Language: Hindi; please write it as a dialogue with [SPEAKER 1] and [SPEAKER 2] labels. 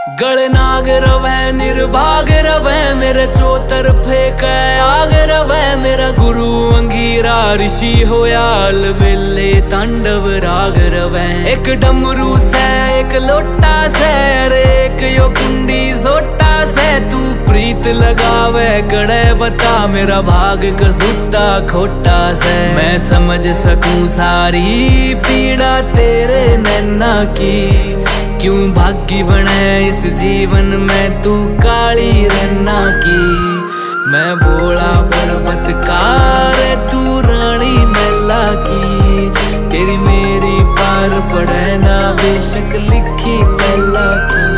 [SPEAKER 1] गलनाग रवै निर्भाग रवै मेरे चौतरफे कै आग रवै मेरा गुरु अंगीरा ऋषि होया अलबेले तांडव राग रवै। एक डमरू से एक लोटा से अरे एक यो कुंडी जोटा से तू प्रीत लगावे कड़े बता मेरा भाग कसूता खोटा से। मैं समझ सकूं सारी पीड़ा तेरे नैना की, क्यों भागी बने इस जीवन में तू काली रन्ना की। मैं भोला पर्वतकार तू रानी मैला की, तेरी मेरी पार पड़े ना बेशक लिखी पहला की।